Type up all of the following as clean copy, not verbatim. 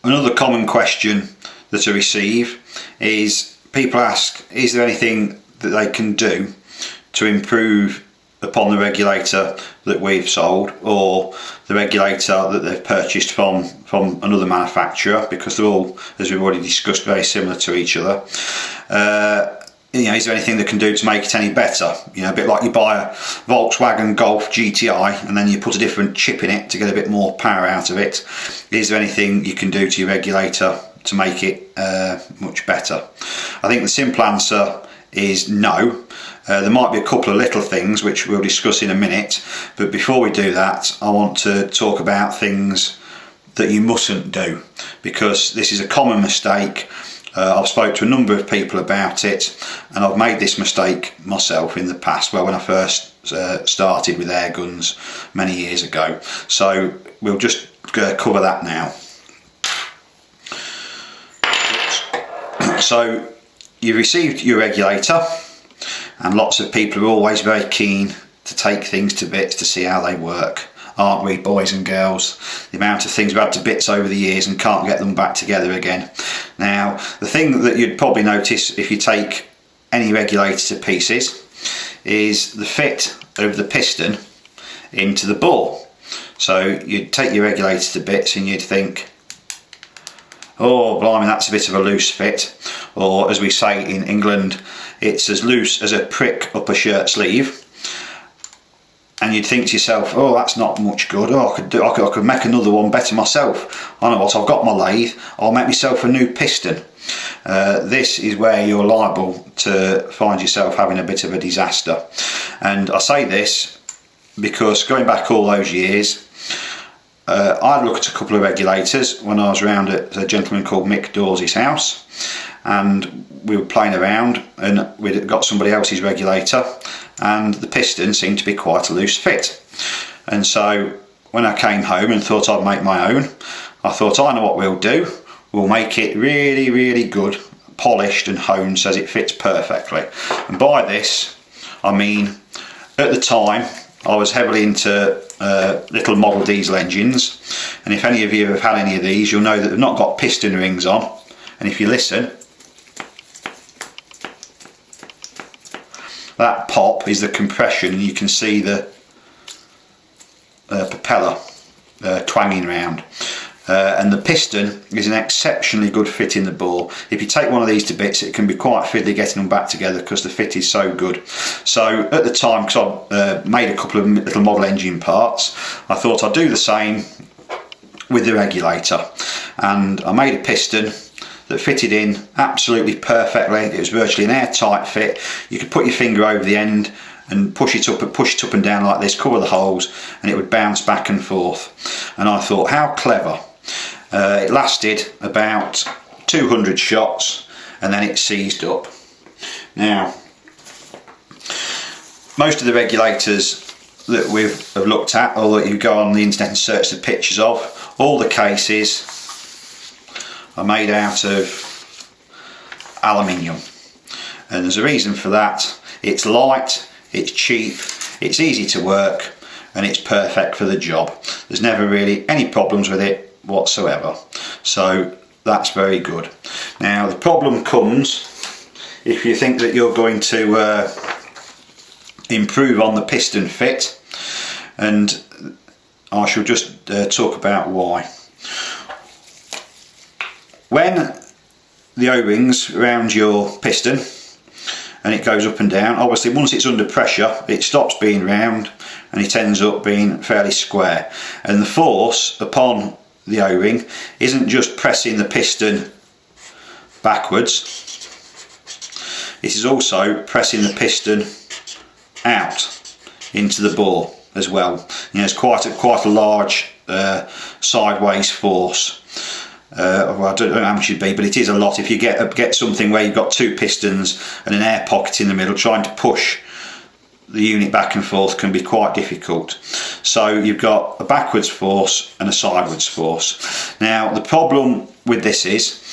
Another common question that I receive is people ask, is there anything that they can do to improve upon the regulator that we've sold, or the regulator that they've purchased from another manufacturer, because they're all, as we've already discussed, very similar to each other. Is there anything they can do to make it any better? A bit like you buy a Volkswagen Golf GTI and then you put a different chip in it to get a bit more power out of it. Is there anything you can do to your regulator to make it much better? I think the simple answer is no. There might be a couple of little things which we'll discuss in a minute, but before we do that, I want to talk about things that you mustn't do, because this is a common mistake. I've spoke to a number of people about it, and I've made this mistake myself in the past, when I first started with air guns many years ago. So we'll just cover that now. So you received your regulator, and lots of people are always very keen to take things to bits to see how they work, aren't we, boys and girls? The amount of things we've had to bits over the years and can't get them back together again. Now, the thing that you'd probably notice if you take any regulator to pieces is the fit of the piston into the bore. So you'd take your regulator to bits and you'd think, oh blimey, that's a bit of a loose fit, or as we say in England, it's as loose as a prick up a shirt sleeve. And you'd think to yourself, oh, that's not much good. Oh, I could make another one better myself. I know what, I've got my lathe, I'll make myself a new piston. This is where you're liable to find yourself having a bit of a disaster. And I say this because going back all those years, I'd looked at a couple of regulators when I was around at a gentleman called Mick Dawes' house, and we were playing around and we'd got somebody else's regulator, and the piston seemed to be quite a loose fit. And so when I came home and thought I'd make my own, I thought, I know what we'll do, we'll make it really, really good, polished and honed so it fits perfectly. And by this I mean, at the time I was heavily into little model diesel engines, and if any of you have had any of these, you'll know that they've not got piston rings on, and if you listen, that pop is the compression, and you can see the propeller twanging round. And the piston is an exceptionally good fit in the bore. If you take one of these to bits, it can be quite fiddly getting them back together because the fit is so good. So at the time, because I made a couple of little model engine parts, I thought I'd do the same with the regulator, and I made a piston that fitted in absolutely perfectly. It was virtually an airtight fit. You could put your finger over the end and push it up and down like this, cover the holes, and it would bounce back and forth. And I thought, how clever. It lasted about 200 shots and then it seized up. Now, most of the regulators that we've looked at, or that you go on the internet and search the pictures of, all the cases are made out of aluminium, and there's a reason for that. It's light, it's cheap, it's easy to work, and it's perfect for the job. There's never really any problems with it whatsoever, so that's very good. Now the problem comes if you think that you're going to improve on the piston fit, and I shall just talk about why. When the O-rings around your piston and it goes up and down, obviously once it's under pressure it stops being round and it ends up being fairly square, and the force upon the O-ring isn't just pressing the piston backwards, it is also pressing the piston out into the bore as well. You know, it's quite a large sideways force. Well, I don't know how much it'd be, but it is a lot. If you get something where you've got two pistons and an air pocket in the middle, trying to push the unit back and forth can be quite difficult. So you've got a backwards force and a sideways force. Now the problem with this is,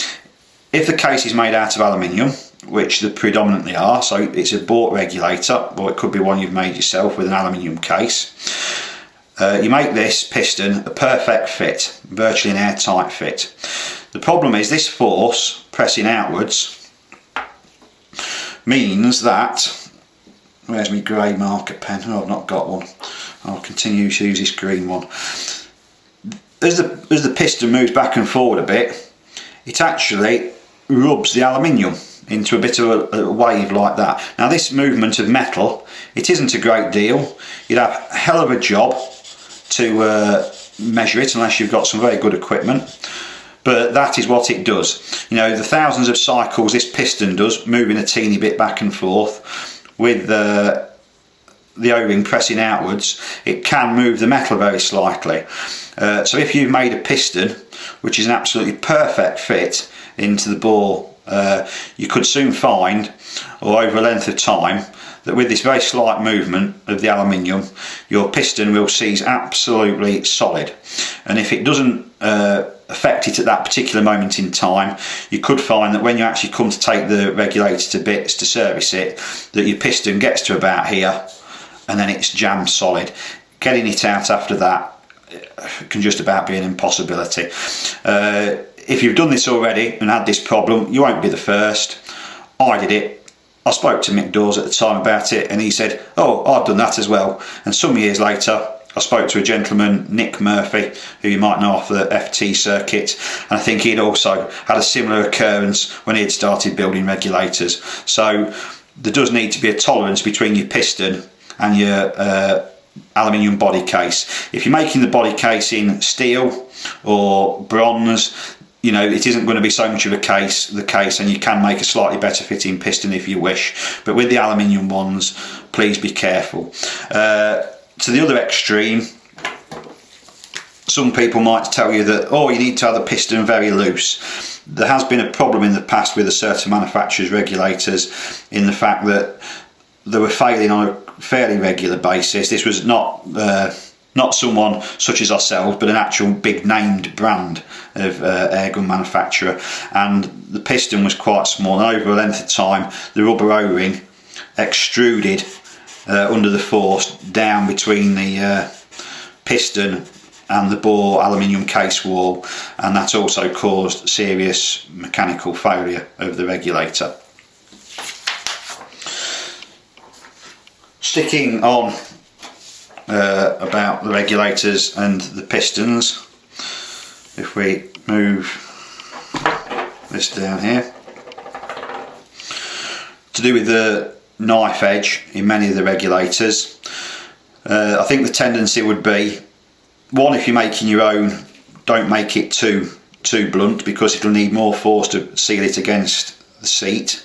if the case is made out of aluminium, which they predominantly are, so it's a bought regulator, or it could be one you've made yourself with an aluminium case, you make this piston a perfect fit, virtually an airtight fit. The problem is this force pressing outwards means that, where's my grey marker pen? Oh, I've not got one. I'll continue to use this green one. As the piston moves back and forward a bit, it actually rubs the aluminium into a bit of a wave like that. Now this movement of metal, it isn't a great deal. You'd have a hell of a job to measure it unless you've got some very good equipment, but that is what it does. You know, the thousands of cycles this piston does, moving a teeny bit back and forth with the O-ring pressing outwards, it can move the metal very slightly. So if you've made a piston which is an absolutely perfect fit into the bore, you could soon find, or over a length of time, that with this very slight movement of the aluminium, your piston will seize absolutely solid. And if it doesn't affect it at that particular moment in time, you could find that when you actually come to take the regulator to bits to service it, that your piston gets to about here and then it's jammed solid. Getting it out after that can just about be an impossibility. If you've done this already and had this problem, you won't be the first. I did it. I spoke to Mick Dawes at the time about it, and he said, oh, I've done that as well. And some years later, I spoke to a gentleman, Nick Murphy, who you might know off the FT circuit, and I think he'd also had a similar occurrence when he'd started building regulators. So there does need to be a tolerance between your piston and your aluminium body case. If you're making the body case in steel or bronze, you know, it isn't going to be so much of the case, and you can make a slightly better fitting piston if you wish. But with the aluminium ones, please be careful. To the other extreme, some people might tell you that, oh, you need to have the piston very loose. There has been a problem in the past with a certain manufacturers' regulators in the fact that they were failing on a fairly regular basis. This was not someone such as ourselves, but an actual big named brand of airgun manufacturer, and the piston was quite small, and over a length of time the rubber O-ring extruded under the force down between the piston and the bore aluminium case wall, and that also caused serious mechanical failure of the regulator. Sticking on about the regulators and the pistons, if we move this down here, to do with the knife edge in many of the regulators, I think the tendency would be, one, if you're making your own, don't make it too blunt, because it'll need more force to seal it against the seat.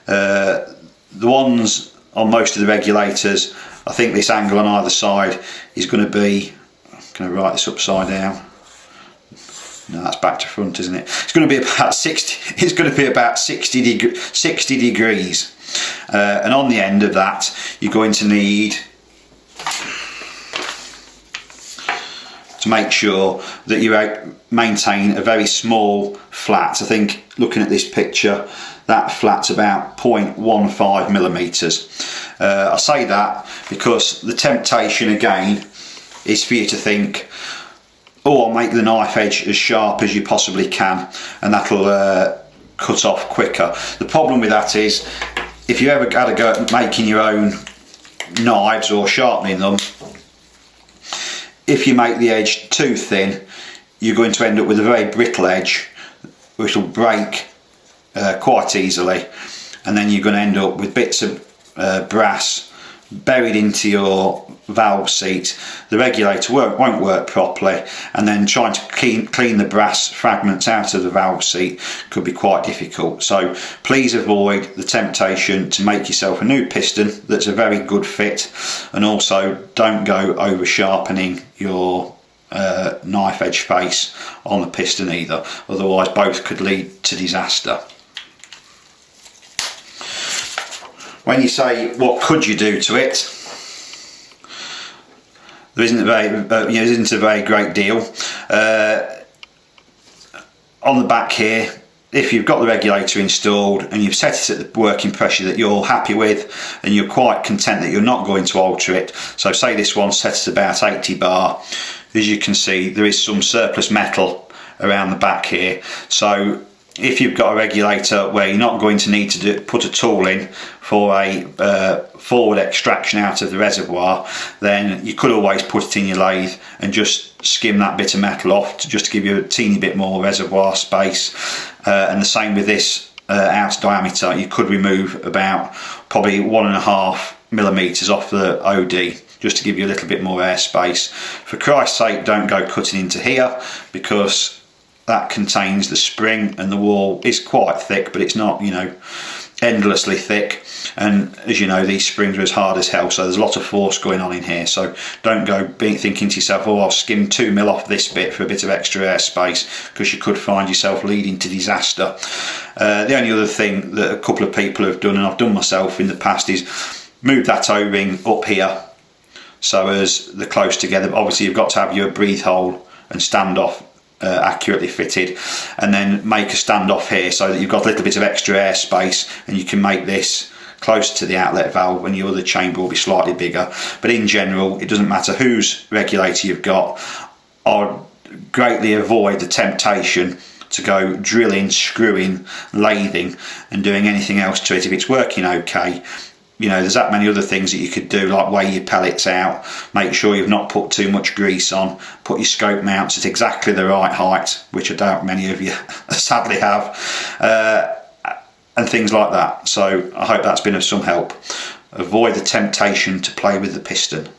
The ones on most of the regulators, I think this angle on either side is going to be, I'm going to write this upside down. No, that's back to front, isn't it? It's going to be about 60. It's going to be about 60 degrees, and on the end of that, you're going to need to make sure that you maintain a very small flat. I think looking at this picture, that flat's about 0.15 millimeters. I say that because the temptation again is for you to think, oh, I'll make the knife edge as sharp as you possibly can, and that'll cut off quicker. The problem with that is, if you ever had a go at making your own knives or sharpening them, if you make the edge too thin, you're going to end up with a very brittle edge which will break quite easily, and then you're going to end up with bits of brass buried into your valve seat. The regulator won't work properly, and then trying to clean the brass fragments out of the valve seat could be quite difficult. So please avoid the temptation to make yourself a new piston that's a very good fit, and also don't go over sharpening your knife edge face on the piston either, otherwise both could lead to disaster. When you say what could you do to it, there isn't a very great deal. On the back here, if you've got the regulator installed and you've set it at the working pressure that you're happy with, and you're quite content that you're not going to alter it, so say this one's set at about 80 bar, as you can see there is some surplus metal around the back here. So if you've got a regulator where you're not going to need to put a tool in for a forward extraction out of the reservoir, then you could always put it in your lathe and just skim that bit of metal off just to give you a teeny bit more reservoir space. And the same with this outer diameter. You could remove about probably 1.5 millimeters off the OD just to give you a little bit more air space. For Christ's sake, don't go cutting into here, because that contains the spring, and the wall is quite thick, but it's not, you know, endlessly thick. And as you know, these springs are as hard as hell, so there's a lot of force going on in here. So don't go thinking to yourself, oh, I'll skim 2 mil off this bit for a bit of extra air space, because you could find yourself leading to disaster. The only other thing that a couple of people have done, and I've done myself in the past, is move that O-ring up here so as they're close together. Obviously you've got to have your breathe hole and standoff accurately fitted, and then make a standoff here so that you've got a little bit of extra air space, and you can make this close to the outlet valve, and your other chamber will be slightly bigger. But in general, it doesn't matter whose regulator you've got. I'd greatly avoid the temptation to go drilling, screwing, lathing and doing anything else to it if it's working okay. You know, there's that many other things that you could do, like weigh your pellets out, make sure you've not put too much grease on, put your scope mounts at exactly the right height, which I doubt many of you sadly have, and things like that. So I hope that's been of some help. Avoid the temptation to play with the piston.